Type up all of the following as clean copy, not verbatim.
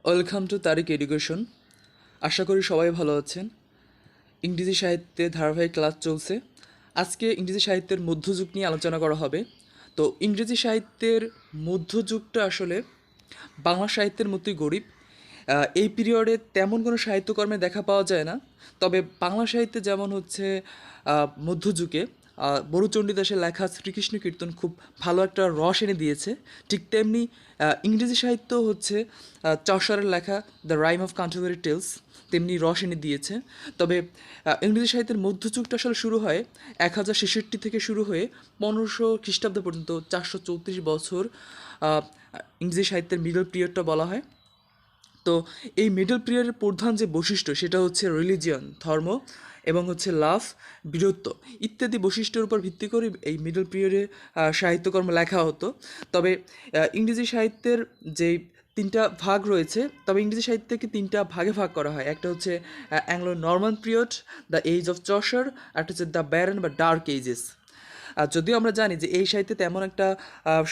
Welcome to Tariq education. আশা করি সবাই ভালো আছেন। ইংরেজি সাহিত্যে ধারাবাহিক ক্লাস চলছে। আজকে ইংরেজি সাহিত্যের মধ্যযুগ নিয়ে আলোচনা করা হবে। তো ইংরেজি সাহিত্যের মধ্যযুগটা আসলে বাংলা সাহিত্যের মতোই গরিব। এই পিরিয়ডে তেমন কোনো সাহিত্যকর্মে দেখা পাওয়া যায় না। তবে বাংলা সাহিত্যে যেমন হচ্ছে মধ্যযুগে বড়ুচণ্ডী দাসের লেখা শ্রীকৃষ্ণ কীর্তন খুব ভালো একটা রস এনে দিয়েছে, ঠিক তেমনি ইংরেজি সাহিত্য হচ্ছে চসারের লেখা দ্য রাইম অফ কান্টারবারি টেলস তেমনি রস এনে দিয়েছে। তবে ইংরেজি সাহিত্যের মধ্যযুগটা আসলে শুরু হয় 1066 থেকে শুরু হয়ে 1500 খ্রিস্টাব্দ পর্যন্ত 434 বছর ইংরেজি সাহিত্যের মিডল পিরিয়ডটা বলা হয়। তো এই মিডল পিরিয়ডের প্রধান যে বৈশিষ্ট্য সেটা হচ্ছে রিলিজিয়ন, ধর্ম, এবং হচ্ছে লাভ, বীরত্ব ইত্যাদি বৈশিষ্ট্যের উপর ভিত্তি করে এই মিডল পিরিয়ডে সাহিত্যকর্ম লেখা হতো। তবে ইংরেজি সাহিত্যের যে তিনটা ভাগ রয়েছে, তবে ইংরেজি সাহিত্যকে তিনটা ভাগে ভাগ করা হয়। একটা হচ্ছে Anglo Norman period, the age of Chaucer, একটা হচ্ছে দ্য ব্যারন বা ডার্ক এজেস। আর যদিও আমরা জানি যে এই সাহিত্যে তেমন একটা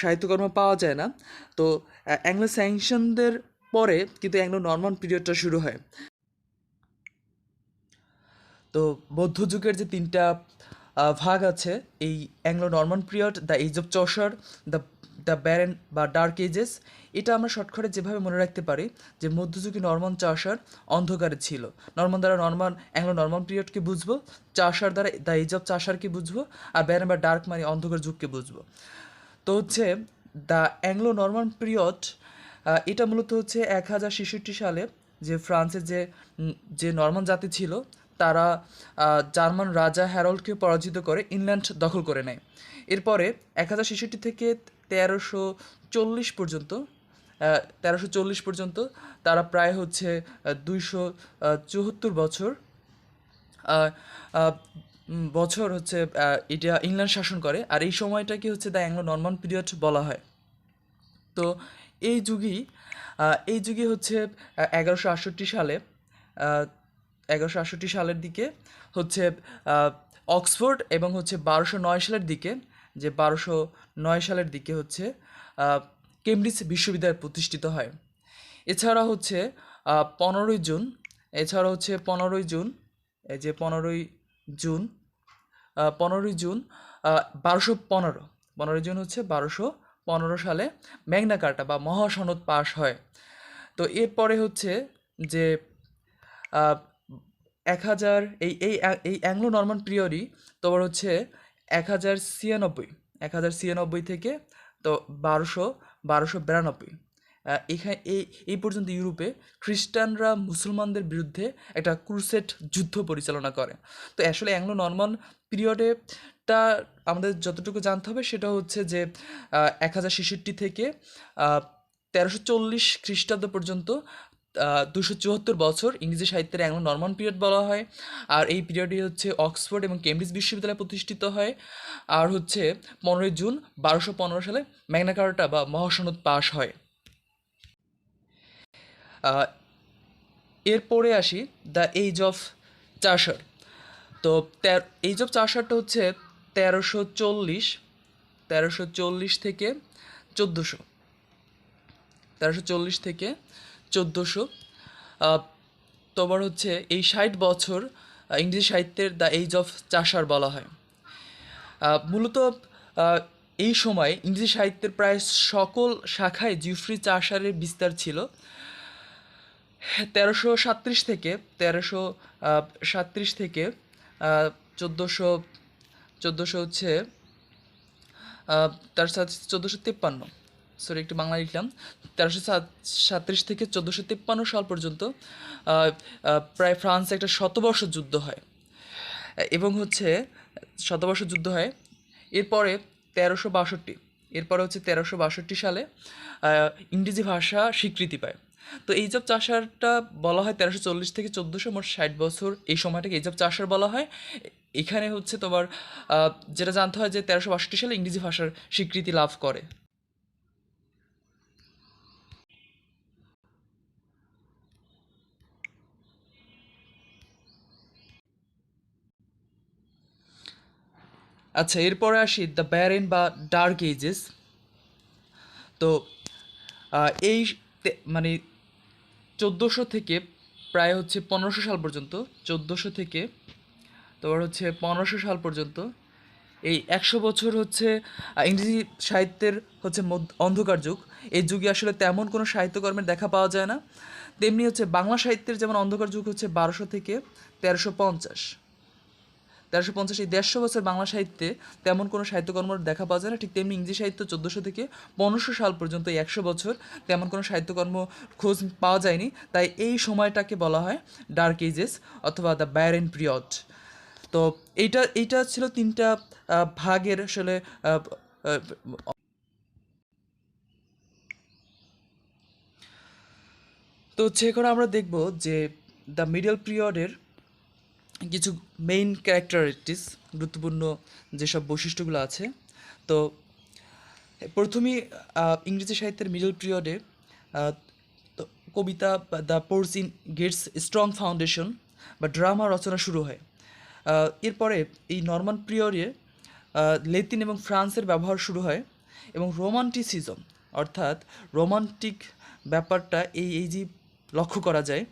সাহিত্যকর্ম পাওয়া যায় না, তো অ্যাংলো স্যাংশনদের পরে কিন্তু অ্যাংলো নর্মান পিরিয়ডটা শুরু হয়। তো মধ্যযুগের যে তিনটা ভাগ আছে, এই Anglo Norman period, the age of Chaucer, the the barren বা ডার্ক এজেস, এটা আমরা শর্টকাটে যেভাবে মনে রাখতে পারি যে মধ্যযুগে নর্মান চাষার অন্ধকারে ছিল। নর্মান দ্বারা অ্যাংলো নর্মান পিরিয়ডকে বুঝবো, চাষার দ্বারা দ্য এজ অফ চাষারকে বুঝবো, আর ব্যারেন বা ডার্ক মানে অন্ধকার যুগকে বুঝবো। তো হচ্ছে দ্য অ্যাংলো নর্মান পিরিয়ড, এটা মূলত হচ্ছে 1066 সালে যে ফ্রান্সের যে নরমান জাতি ছিল তারা জার্মান রাজা হ্যারল্ডকে পরাজিত করে ইংল্যান্ড দখল করে নেয়। এরপরে 1066 থেকে 1340 পর্যন্ত তারা প্রায় হচ্ছে 274 আহ, আহ, বছর হচ্ছে এটা ইংল্যান্ড শাসন করে, আর এই সময়টাকে হচ্ছে দ্য অ্যাংলো নর্মান পিরিয়ড বলা হয়। তো এই যুগই এই যুগে হচ্ছে 1168 সালে, 1168 সালের দিকে হচ্ছে অক্সফোর্ড, এবং হচ্ছে 1209 সালের দিকে, যে 1209 সালের দিকে হচ্ছে আহ, কেমব্রিজ বিশ্ববিদ্যালয় প্রতিষ্ঠিত হয়। এছাড়া হচ্ছে 15ই জুন, এছাড়া হচ্ছে 15ই জুন, এই যে 15ই জুন, 15ই জুন 1215, 15ই জুন হচ্ছে 1215 সালে ম্যাগনা কার্টা বা মহাসনদ পাশ হয়। তো এরপরে হচ্ছে যে 1000, এই অ্যাংলো নর্মান পিরিয়ডই তোমার হচ্ছে 1096 থেকে তো 1292। এখানে এই পর্যন্ত ইউরোপে খ্রিস্টানরা মুসলমানদের বিরুদ্ধে একটা ক্রুসেড যুদ্ধ পরিচালনা করে। তো আসলে অ্যাংলো নর্মান পিরিয়ডেটা আমাদের যতটুকু জানতে হবে সেটা হচ্ছে যে 1066 থেকে 1340 খ্রিস্টাব্দ পর্যন্ত 274 বছর ইংরেজি সাহিত্যের অ্যাংলো নর্মান পিরিয়ড বলা হয়। আর এই পিরিয়ডে হচ্ছে অক্সফোর্ড এবং কেমব্রিজ বিশ্ববিদ্যালয় প্রতিষ্ঠিত হয়। আর হচ্ছে 15ই জুন 1215 সালে ম্যাগনা কার্টা বা মহাসনদ পাশ হয়। এরপরে আসি দ্য এজ অফ চাষার। তো এজ অফ চাষারটা হচ্ছে 1340, 1340 থেকে 1400, 1340 থেকে 1400। তোমার হচ্ছে এই 60 বছর ইংরেজি সাহিত্যের দ্য এজ অফ চাষার বলা হয়। মূলত এই সময় ইংরেজি সাহিত্যের প্রায় সকল শাখায় জিওফ্রি চাষারের বিস্তার ছিল। 1337 থেকে 1400, 1400 হচ্ছে তার সাথে 1453, সরি একটু বাংলা লিখলাম, 1337 থেকে 1453 সাল পর্যন্ত প্রায় ফ্রান্সে একটা শতবর্ষ যুদ্ধ হয়, এবং হচ্ছে শতবর্ষ যুদ্ধ হয়। এরপরে 1362, এরপরে হচ্ছে 1362 সালে ইংরেজি ভাষা স্বীকৃতি পায়। তো এইজ অফ চাষারটা বলা হয় 1340 থেকে 1400, মোট 60 বছর এই সময়টাকে এইজ অফ চাষার বলা হয়। এখানে হচ্ছে তোমার যেটা জানতে হয় যে 1362 সালে ইংরেজি ভাষার স্বীকৃতি লাভ করে। আচ্ছা, এরপরে আসি দ্য ব্যারেন বা ডার্ক এজেস। তো এই মানে চোদ্দোশো থেকে প্রায় হচ্ছে 1500 সাল পর্যন্ত, 1400 থেকে তোমার হচ্ছে 1500 সাল পর্যন্ত এই 100 বছর হচ্ছে ইংরেজি সাহিত্যের হচ্ছে অন্ধকার যুগ। এই যুগে আসলে তেমন কোনো সাহিত্যকর্মের দেখা পাওয়া যায় না। তেমনি হচ্ছে বাংলা সাহিত্যের যেমন অন্ধকার যুগ হচ্ছে 1200 থেকে 1350, 1350, এই 150 বছর বাংলা সাহিত্যে তেমন কোনো সাহিত্যকর্ম দেখা পাওয়া যায় না। ঠিক তেমনি ইংরেজি সাহিত্য 1400 থেকে 1500 সাল পর্যন্ত এই 100 বছর তেমন কোনো সাহিত্যকর্ম খোঁজ পাওয়া যায়নি। তাই এই সময়টাকে বলা হয় ডার্ক এজেস অথবা দ্য ব্যারেন পিরিয়ড। তো এইটা ছিল তিনটা ভাগের আসলে। আহ, আহ, তো হচ্ছে এখন আমরা দেখব যে দ্য মিডল পিরিয়ডের কিছু মেইন ক্যারেক্টারিস্টিক্স, গুরুত্বপূর্ণ যেসব বৈশিষ্ট্যগুলো আছে। তো প্রথমেই ইংরেজি সাহিত্যের মিডল পিরিয়ডে তো কবিতা the poets in gets strong foundation বা ড্রামা রচনা শুরু হয়। এরপরে এই নরমান পিরিয়ডে লেতিন এবং ফ্রান্সের ব্যবহার শুরু হয় এবং রোমান্টিসিজম অর্থাৎ রোমান্টিক ব্যাপারটা এই যে লক্ষ্য করা যায়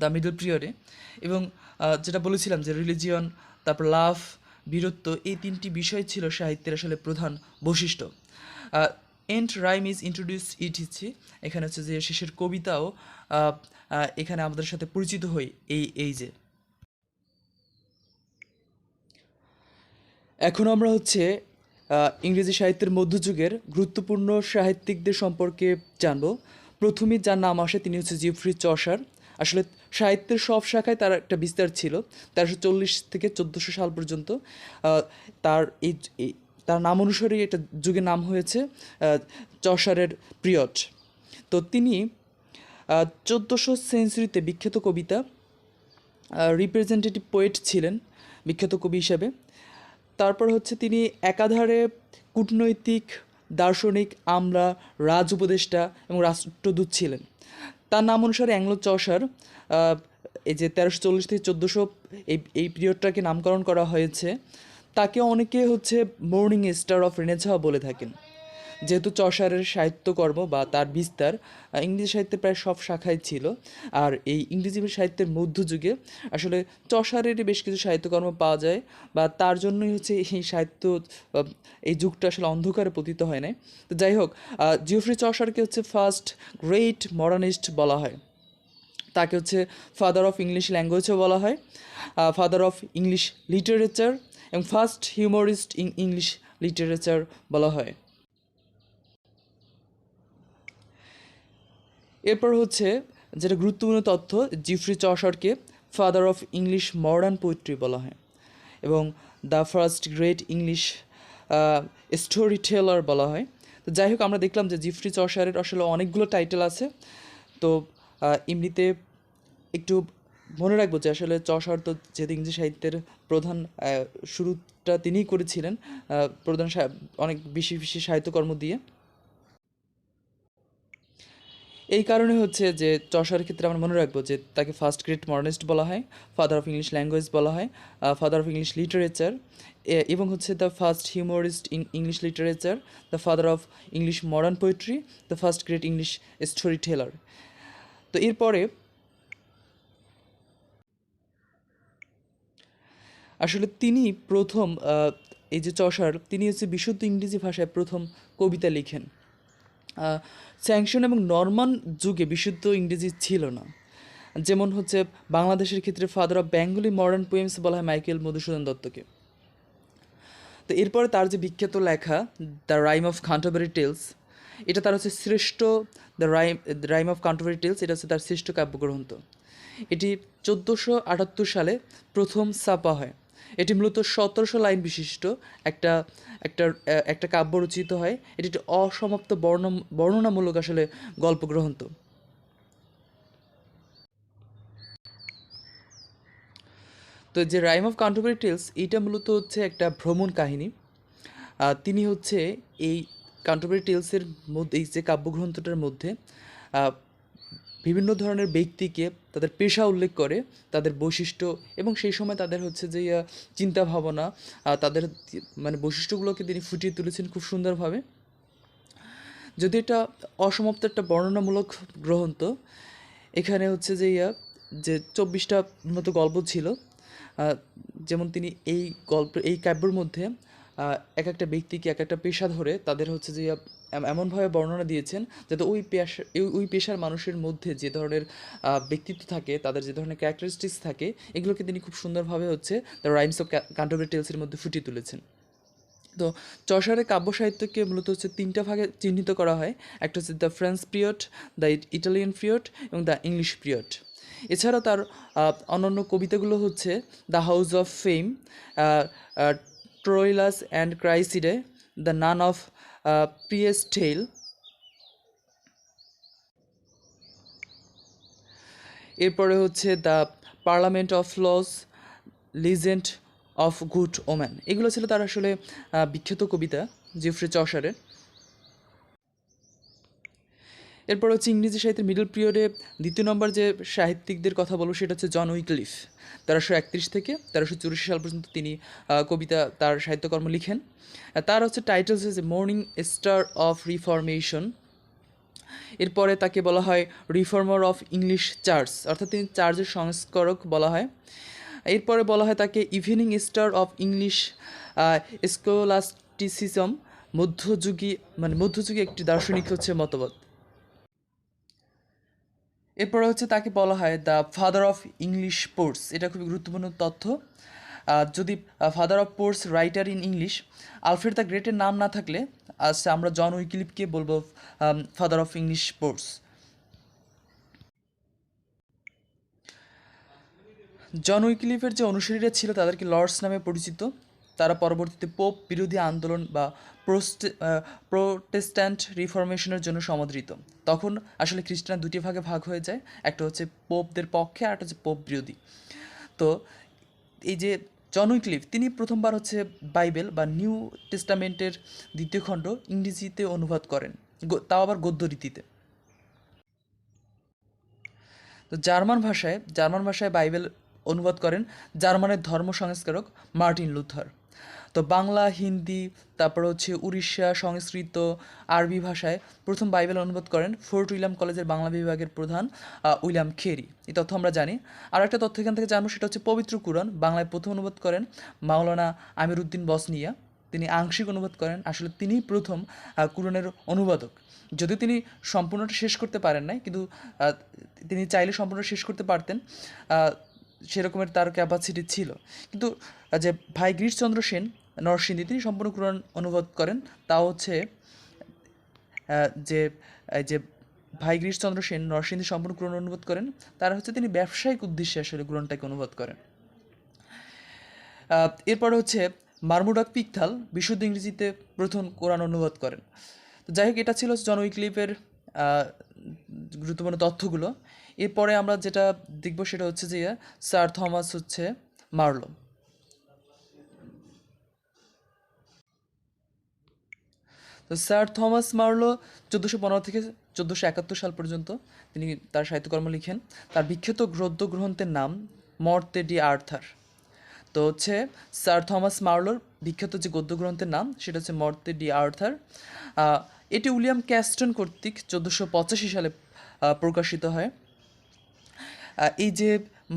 দ্য মিডল পিরিয়ডে। এবং যেটা বলেছিলাম যে রিলিজিয়ন, তারপর লাভ, বীরত্ব, এই তিনটি বিষয় ছিল সাহিত্যের আসলে প্রধান বৈশিষ্ট্য। এন্ড রাইম ইজ ইন্ট্রোডিউস ইট হচ্ছে এখানে হচ্ছে যে শেষের কবিতাও এখানে আমাদের সাথে পরিচিত হই এই যে। এখন আমরা হচ্ছে ইংরেজি সাহিত্যের মধ্যযুগের গুরুত্বপূর্ণ সাহিত্যিকদের সম্পর্কে জানব। প্রথমেই যার নাম আসে তিনি হচ্ছে জিওফ্রি চসার। আসলে সাহিত্যের সব শাখায় তার একটা বিস্তার ছিল। 1340 থেকে 1400 সাল পর্যন্ত তার তার নাম অনুসারেই একটা যুগের নাম হয়েছে চসারের পিরিয়ড। তো তিনি 1400 সেঞ্চুরিতে বিখ্যাত কবিতা, রিপ্রেজেন্টেটিভ পোয়েট ছিলেন বিখ্যাত কবি হিসেবে। তারপর হচ্ছে তিনি একাধারে কূটনৈতিক, দার্শনিক, আমলা, রাজ উপদেষ্টা এবং রাষ্ট্রদূত ছিলেন। তার নাম অনুসারে অ্যাংলো চসার এই যে 1340 থেকে 1400 এই পিরিয়ডটাকে নামকরণ করা হয়েছে। তাকে অনেকে হচ্ছে মর্নিং স্টার অফ রেনেসাঁ বলে থাকেন, যেহেতু চসারের সাহিত্যকর্ম বা তার বিস্তার ইংরেজি সাহিত্যের প্রায় সব শাখায় ছিল। আর এই ইংরেজি সাহিত্যের মধ্যযুগে আসলে চসারেরই বেশ কিছু সাহিত্যকর্ম পাওয়া যায়, বা তার জন্যই হচ্ছে এই সাহিত্য এই যুগটা আসলে অন্ধকারে পতিত হয় নাই। তো যাই হোক, জিওফ্রি চসারকে হচ্ছে ফার্স্ট গ্রেট মডার্নিস্ট বলা হয়। তাকে হচ্ছে ফাদার অফ ইংলিশ ল্যাঙ্গুয়েজও বলা হয়, ফাদার অফ ইংলিশ লিটারেচার এবং first humorist in English literature বলা হয়। এরপর হচ্ছে যেটা গুরুত্বপূর্ণ তথ্য, জিওফ্রি চসারকে father of English modern poetry বলা হয় এবং the first great English story teller বলা হয়। তো যাই হোক, আমরা দেখলাম যে জিওফ্রি চসারের আসলে অনেকগুলো টাইটেল আছে। তো এমনিতে একটু মনে রাখবো যে আসলে চসার তো যেহেতু ইংরেজি সাহিত্যের প্রধান, শুরুটা তিনিই করেছিলেন প্রধান অনেক বেশি বেশি সাহিত্যকর্ম দিয়ে। এই কারণে হচ্ছে যে চসারের ক্ষেত্রে আমরা মনে রাখবো যে তাকে ফার্স্ট গ্রেট মডার্নিস্ট বলা হয়, ফাদার অফ ইংলিশ ল্যাঙ্গুয়েজ বলা হয়, ফাদার অফ ইংলিশ লিটারেচার, এবং হচ্ছে the first humorist in English literature, the father of English modern poetry, the first great English story teller. তো এরপরে আসলে তিনি প্রথম এই যে চসার, তিনি হচ্ছে বিশুদ্ধ ইংরেজি ভাষায় প্রথম কবিতা লিখেন। স্যাংশন এবং নরমান যুগে বিশুদ্ধ ইংরেজি ছিল না। যেমন হচ্ছে বাংলাদেশের ক্ষেত্রে father of Bengali modern poems বলা হয় মাইকেল মধুসূদন দত্তকে। তো এরপরে তার যে বিখ্যাত লেখা দ্য রাইম অফ কান্টারবারি টেলস, এটা তার হচ্ছে শ্রেষ্ঠ, দ্য রাইম অফ কান্টারবারি টেলস, এটা হচ্ছে তার শ্রেষ্ঠ কাব্যগ্রন্থ। এটি 1478 সালে প্রথম ছাপা হয়। এটি মূলত 1700 লাইন বিশিষ্ট একটা একটা একটা কাব্য রচিত হয়। এটি একটি অসমাপ্ত বর্ণনামূলক আসলে গল্পগ্রন্থ। তো যে রাইম অফ কান্টারবারি টেলস, এইটা মূলত হচ্ছে একটা ভ্রমণ কাহিনী। তিনি হচ্ছে এই কান্টারবারি টেলসের মধ্যে, এই যে কাব্যগ্রন্থটার মধ্যে বিভিন্ন ধরনের ব্যক্তিকে তাদের পেশা উল্লেখ করে, তাদের বৈশিষ্ট্য এবং সেই সময় তাদের হচ্ছে যে চিন্তা ভাবনা, তাদের মানে বৈশিষ্ট্যগুলোকে তিনি ফুটিয়ে তুলেছেন খুব সুন্দরভাবে। যদি এটা অসমাপ্ত একটা বর্ণনামূলক গ্রন্থ, এখানে হচ্ছে যে যে 24টা মতো গল্প ছিল। আহ, যেমন তিনি এই কাব্যের মধ্যে এক একটা ব্যক্তিকে এক একটা পেশা ধরে তাদের হচ্ছে যে এমনভাবে বর্ণনা দিয়েছেন যাতে ওই পেশার মানুষের মধ্যে যে ধরনের ব্যক্তিত্ব থাকে, তাদের যে ধরনের ক্যারেক্টারিস্টিক্স থাকে, এগুলোকে তিনি খুব সুন্দরভাবে হচ্ছে দ্য রাইমস অফ ক্যান্টারবারি টেলসের মধ্যে ফুটিয়ে তুলেছেন। তো চসারের কাব্য সাহিত্যকে মূলত হচ্ছে তিনটা ভাগে চিহ্নিত করা হয়। একটা হচ্ছে the French period, the Italian period এবং দ্য ইংলিশ পিরিয়ড। এছাড়াও তার অন্যান্য কবিতাগুলো হচ্ছে the house of fame, Troilus and Criseyde, the nun of priest's tale. এরপরে হচ্ছে the parliament of fowls, legend of good woman. এগুলো ছিল তার আসলে বিখ্যাত কবিতা জেফ্রি চসারের। এরপর হচ্ছে ইংরেজি সাহিত্যের মিডল পিরিয়ডে দ্বিতীয় নম্বর যে সাহিত্যিকদের কথা বলবো সেটা হচ্ছে জন উইক্লিফ। 1331 থেকে 1384 সাল পর্যন্ত তিনি কবিতা তার সাহিত্যকর্ম লিখেন। তার হচ্ছে টাইটেল হচ্ছে মর্নিং স্টার অফ রিফরমেশন। এরপরে তাকে বলা হয় রিফর্মার অফ ইংলিশ চার্চ, অর্থাৎ তিনি চার্চের সংস্কারক বলা হয়। এরপরে বলা হয় তাকে evening star of English scholasticism, মধ্যযুগী একটি দার্শনিক হচ্ছে মতবাদ। এরপরে হচ্ছে তাকে বলা হয় the father of English poets. এটা খুবই গুরুত্বপূর্ণ তথ্য। যদি father of poets writer in English Alfred the গ্রেটের নাম না থাকলে আচ্ছা আমরা জন উইক্লিফকে বলবো father of English poets. John উইক্লিফের যে অনুসারীরা ছিল তাদেরকে লর্ডস নামে পরিচিত। তারা পরবর্তীতে পোপ বিরোধী আন্দোলন বা প্রোটেস্ট্যান্ট রিফরমেশনের জন্য সমাদৃত। তখন আসলে খ্রিস্টানরা দুটি ভাগে ভাগ হয়ে যায়, একটা হচ্ছে পোপদের পক্ষে আর একটা হচ্ছে পোপ বিরোধী। তো এই যে জন উইক্লিফ তিনি প্রথমবার হচ্ছে বাইবেল বা নিউ টেস্টামেন্টের দ্বিতীয় খণ্ড ইংরেজিতে অনুবাদ করেন, তাও আবার গদ্য রীতিতে। তো জার্মান ভাষায় বাইবেল অনুবাদ করেন জার্মানের ধর্ম সংস্কারক মার্টিন লুথার। তো বাংলা, হিন্দি, তারপর হচ্ছে উড়িষ্যা, সংস্কৃত, আরবি ভাষায় প্রথম বাইবেল অনুবাদ করেন ফোর্ট উইলিয়াম কলেজের বাংলা বিভাগের প্রধান উইলিয়াম খেরি। এই তথ্য আমরা জানি। আর একটা তথ্য এখান থেকে জানবো, সেটা হচ্ছে পবিত্র কুরআন বাংলায় প্রথম অনুবাদ করেন মাওলানা আমির উদ্দিন বসনিয়া। তিনি আংশিক অনুবাদ করেন, আসলে তিনিই প্রথম কুরআনের অনুবাদক। যদিও তিনি সম্পূর্ণটা শেষ করতে পারেন নাই, কিন্তু তিনি চাইলে সম্পূর্ণ শেষ করতে পারতেন, সেরকমের তার ক্যাপাসিটি ছিল। কিন্তু যে ভাই গিরিশচন্দ্র সেন নরসিংদী তিনি সম্পূর্ণ কুরআন অনুবাদ করেন। তাও হচ্ছে যে যে ভাই গিরিশচন্দ্র সেন নরসিংদী সম্পূর্ণ কুরআন অনুবাদ করেন, তারা হচ্ছে তিনি ব্যবসায়িক উদ্দেশ্যে আসলে কুরআনটাকে অনুবাদ করেন। এরপরে হচ্ছে মারমুডাক পিকথাল বিশুদ্ধ ইংরেজিতে প্রথম কোরআন অনুবাদ করেন। তো যাই হোক, এটা ছিল জন উইক্লিফের গুরুত্বপূর্ণ তথ্যগুলো। এরপরে আমরা যেটা দেখব সেটা হচ্ছে যে স্যার থমাস হচ্ছে মার্লো। তো স্যার থমাস মার্লো 1415 থেকে 1471 সাল পর্যন্ত তিনি তার সাহিত্যকর্ম লিখেন। তার বিখ্যাত গদ্য গ্রন্থের নাম মর্তে ডি আর্থার। তো হচ্ছে স্যার থমাস মার্লোর বিখ্যাত যে গদ্য গ্রন্থের নাম সেটা হচ্ছে মর্তে ডি আর্থার। এটি উইলিয়াম ক্যাস্টন কর্তৃক 1485 সালে প্রকাশিত হয়। এই যে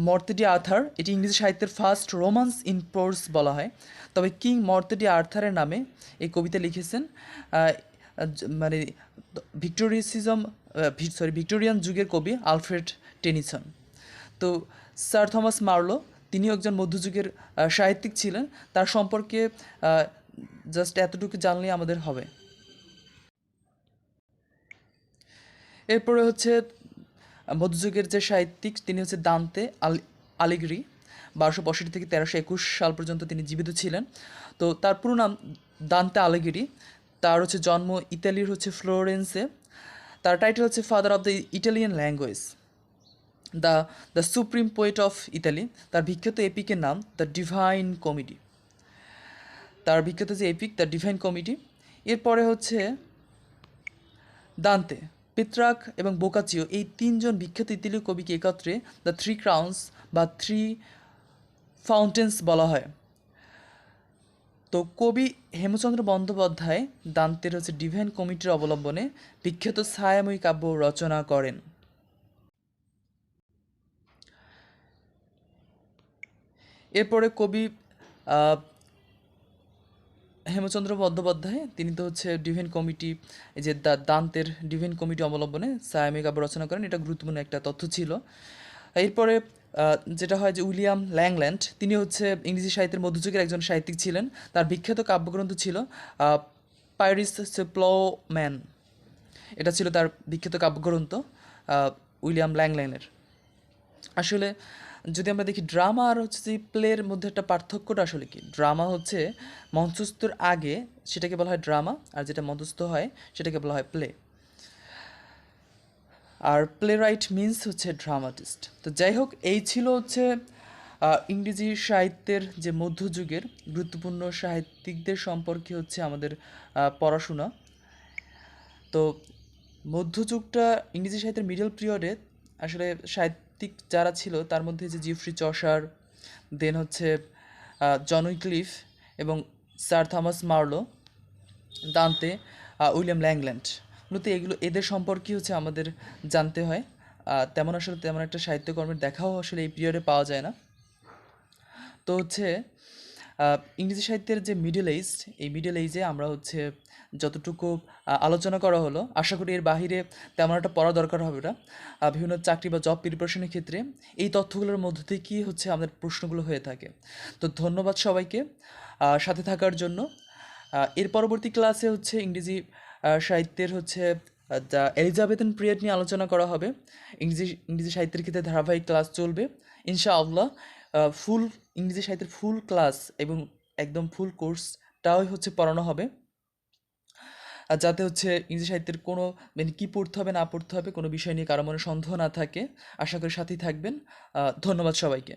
মর্তে ডি আর্থার, এটি ইংরেজি সাহিত্যের ফার্স্ট রোমান্স ইন প্রোজ বলা হয়। তবে কিং মর্তে ডি আর্থারের নামে এই কবিতা লিখেছেন মানে ভিক্টোরিয়ান যুগের কবি আলফ্রেড টেনিসন। তো স্যার থমাস মার্লো তিনিও একজন মধ্যযুগের সাহিত্যিক ছিলেন। তার সম্পর্কে জাস্ট এতটুকু জানলেই আমাদের হবে। এরপরে হচ্ছে মধ্যযুগের যে সাহিত্যিক তিনি হচ্ছে দান্তে আলিগ্রি। 1265 থেকে 1321 সাল পর্যন্ত তিনি জীবিত ছিলেন। তো তার পুরো নাম দান্তে আলিগ্রি। তার হচ্ছে জন্ম ইতালির হচ্ছে ফ্লোরেন্সে। তার টাইটেল হচ্ছে father of the Italian language, the the supreme poet of Italy. তার বিখ্যাত এপিকের নাম দ্য ডিভাইন কমেডি। তার বিখ্যাত যে এপিক দ্য ডিভাইন কমেডি। এরপরে হচ্ছে দান্তে, পেত্রাক এবং বোকাচিও এই তিনজন বিখ্যাত ইতালীয় কবিকে একত্রে দ্য থ্রি ক্রাউন্স বা থ্রি ফাউন্টেন্স বলা হয়। তো কবি হেমচন্দ্র বন্দ্যোপাধ্যায় দান্তের হচ্ছে ডিভাইন কমেডির অবলম্বনে বিখ্যাত ছায়াময়ী কাব্য রচনা করেন। এরপরে কবি আহ, হেমচন্দ্র বন্দ্যোপাধ্যায়, তিনি তো হচ্ছে ডিভাইন কমিটি, এই যে দান্তের ডিভাইন কমিটি অবলম্বনে সায়ামি কাব্য রচনা করেন, এটা গুরুত্বপূর্ণ একটা তথ্য ছিল। এরপরে যেটা হয় যে উইলিয়াম ল্যাংল্যান্ড, তিনি হচ্ছে ইংরেজি সাহিত্যের মধ্যযুগের একজন সাহিত্যিক ছিলেন। তার বিখ্যাত কাব্যগ্রন্থ ছিল পাইরিস সেপ্লোম্যান, এটা ছিল তার বিখ্যাত কাব্যগ্রন্থ উইলিয়াম ল্যাংল্যান্ডের। আসলে যদি আমরা দেখি ড্রামা আর হচ্ছে যে প্লের মধ্যে একটা পার্থক্যটা আসলে কি, ড্রামা হচ্ছে মঞ্চস্থর আগে সেটাকে বলা হয় ড্রামা, আর যেটা মঞ্চস্থ হয় সেটাকে বলা হয় প্লে। আর প্লে রাইট মিন্স হচ্ছে ড্রামাটিস্ট। তো যাই হোক, এই ছিল হচ্ছে ইংরেজি সাহিত্যের যে মধ্যযুগের গুরুত্বপূর্ণ সাহিত্যিকদের সম্পর্কে হচ্ছে আমাদের পড়াশোনা। তো মধ্যযুগটা ইংরেজি সাহিত্যের মিডল পিরিয়ডে আসলে সাহিত্যিক যারা ছিল তার মধ্যে যে জিফ্রি চসার, দেন হচ্ছে জন উইক্লিফ এবং sir Thomas Marlowe, Dante, William Langland, মূলত এগুলো এদের সম্পর্কে হচ্ছে আমাদের জানতে হয়। তেমন আসলে তেমন একটা সাহিত্যকর্মের দেখাও আসলে এই পিরিয়ডে পাওয়া যায় না। তো হচ্ছে ইংরেজি সাহিত্যের যে মিডল এইজ, এই মিডল এইজে আমরা হচ্ছে যতটুকু আলোচনা করা হলো, আশা করি এর বাহিরে তেমন একটা পড়া দরকার হবে না। বিভিন্ন চাকরি বা জব প্রিপারেশনের ক্ষেত্রে এই তথ্যগুলোর মধ্য থেকেই হচ্ছে আমাদের প্রশ্নগুলো হয়ে থাকে। তো ধন্যবাদ সবাইকে সাথে থাকার জন্য। এর পরবর্তী ক্লাসে হচ্ছে ইংরেজি সাহিত্যের হচ্ছে দ্য এলিজাবেথন পিরিয়ড নিয়ে আলোচনা করা হবে। ইংরেজি সাহিত্যের ক্ষেত্রে ধারাবাহিক ক্লাস চলবে ইনশাআল্লাহ। ফুল ইংরেজি সাহিত্যের ফুল ক্লাস এবং একদম ফুল কোর্সটাই হচ্ছে পড়ানো হবে, আর যাতে হচ্ছে ইংরেজি সাহিত্যের কোনো মানে কী পড়তে হবে না পড়তে হবে কোনো বিষয় নিয়ে কারো মনে সন্দেহ না থাকে। আশা করি সাথেই থাকবেন। ধন্যবাদ সবাইকে।